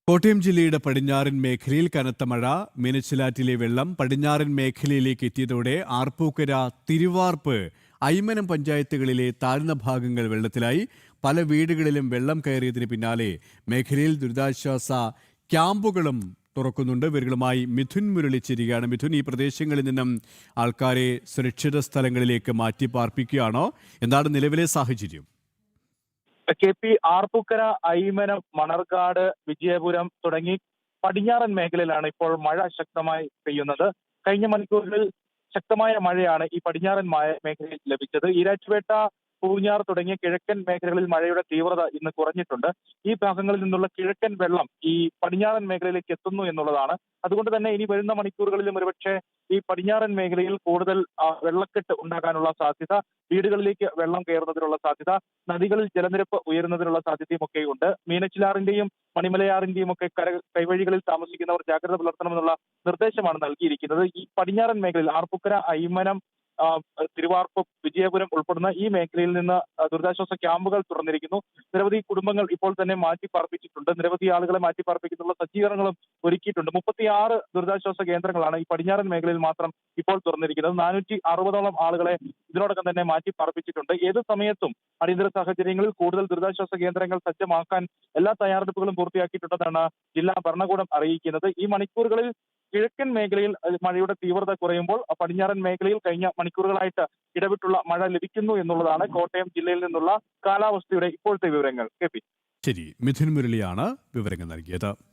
കോട്ടയം ജില്ലയുടെ പടിഞ്ഞാറൻ മേഖലയിൽ കനത്ത മഴ. മീനച്ചിലാറ്റിലെ വെള്ളം പടിഞ്ഞാറൻ മേഖലയിലേക്ക് എത്തിയതോടെ ആർപ്പൂക്കര, തിരുവാർപ്പ്, അയ്മനം പഞ്ചായത്തുകളിലെ താഴ്ന്ന ഭാഗങ്ങൾ വെള്ളത്തിലായി. പല വീടുകളിലും വെള്ളം കയറിയതിന് പിന്നാലെ മേഖലയിൽ ദുരിതാശ്വാസ ക്യാമ്പുകളും തുറക്കുന്നുണ്ട്. ഇവരുമായി മിഥുൻ മുരളി ചേരുകയാണ്. മിഥുൻ, ഈ പ്രദേശങ്ങളിൽ നിന്നും ആൾക്കാരെ സുരക്ഷിത സ്ഥലങ്ങളിലേക്ക് മാറ്റി പാർപ്പിക്കുകയാണോ? എന്താണ് നിലവിലെ സാഹചര്യം? കെ പി, ആർപ്പൂക്കര, അയ്മനം, മണർകാട്, വിജയപുരം തുടങ്ങി പടിഞ്ഞാറൻ മേഖലയിലാണ് ഇപ്പോൾ മഴ ശക്തമായി പെയ്യുന്നത്. കഴിഞ്ഞ മണിക്കൂറുകളിൽ ശക്തമായ മഴയാണ് ഈ പടിഞ്ഞാറൻ മേഖലയിൽ ലഭിച്ചത്. ഈരാറ്റുപേട്ട, പൂഞ്ഞാർ തുടങ്ങിയ കിഴക്കൻ മേഖലകളിൽ മഴയുടെ തീവ്രത ഇന്ന് കുറഞ്ഞിട്ടുണ്ട്. ഈ ഭാഗങ്ങളിൽ നിന്നുള്ള കിഴക്കൻ വെള്ളം ഈ പടിഞ്ഞാറൻ മേഖലയിലേക്ക് എത്തുന്നു എന്നുള്ളതാണ്. അതുകൊണ്ട് തന്നെ ഇനി വരുന്ന മണിക്കൂറുകളിലും ഒരുപക്ഷെ ഈ പടിഞ്ഞാറൻ മേഖലയിൽ കൂടുതൽ വെള്ളക്കെട്ട് ഉണ്ടാകാനുള്ള സാധ്യത, വീടുകളിലേക്ക് വെള്ളം കയറുന്നതിനുള്ള സാധ്യത, നദികളിൽ ജലനിരപ്പ് ഉയരുന്നതിനുള്ള സാധ്യതയും ഒക്കെ ഉണ്ട്. മീനച്ചിലാറിന്റെയും മണിമലയാറിന്റെയും ഒക്കെ കൈവഴികളിൽ താമസിക്കുന്നവർ ജാഗ്രത പുലർത്തണമെന്നുള്ള നിർദ്ദേശമാണ് നൽകിയിരിക്കുന്നത്. ഈ പടിഞ്ഞാറൻ മേഖലയിൽ ആർപ്പൂക്കര, അയ്മനം, തിരുവാർപ്പ്, വിജയപുരം ഉൾപ്പെടുന്ന ഈ മേഖലയിൽ നിന്ന് ദുരിതാശ്വാസ ക്യാമ്പുകൾ തുറന്നിരിക്കുന്നു. നിരവധി കുടുംബങ്ങൾ ഇപ്പോൾ തന്നെ മാറ്റിപ്പാർപ്പിച്ചിട്ടുണ്ട്. നിരവധി ആളുകളെ മാറ്റിപ്പാർപ്പിക്കുന്നുള്ള സജ്ജീകരണങ്ങളും ഒരുക്കിയിട്ടുണ്ട്. 36 ദുരിതാശ്വാസ കേന്ദ്രങ്ങളാണ് ഈ പടിഞ്ഞാറൻ മേഖലയിൽ മാത്രം ഇപ്പോൾ തുറന്നിരിക്കുന്നത്. 460ഓളം ആളുകളെ ഇതിനോടകം തന്നെ മാറ്റിപ്പാർപ്പിച്ചിട്ടുണ്ട്. ഏത് സമയത്തും അടിയന്തര സാഹചര്യങ്ങളിൽ കൂടുതൽ ദുരിതാശ്വാസ കേന്ദ്രങ്ങൾ സജ്ജമാക്കാൻ എല്ലാ തയ്യാറെടുപ്പുകളും പൂർത്തിയാക്കിയിട്ടുണ്ടെന്നാണ് ജില്ലാ ഭരണകൂടം അറിയിക്കുന്നത്. ഈ മണിക്കൂറുകളിൽ കിഴക്കൻ മേഖലയിൽ മഴയുടെ തീവ്രത കുറയുമ്പോൾ പടിഞ്ഞാറൻ മേഖലയിൽ കഴിഞ്ഞ മണിക്കൂറുകളായിട്ട് ഇടവിട്ടുള്ള മഴ ലഭിക്കുന്നു എന്നുള്ളതാണ് കോട്ടയം ജില്ലയിൽ നിന്നുള്ള കാലാവസ്ഥയുടെ ഇപ്പോഴത്തെ വിവരങ്ങൾ. K P. ശരി, മിഥുൻ മുരളിയാണ് വിവരങ്ങൾ നൽകിയത്.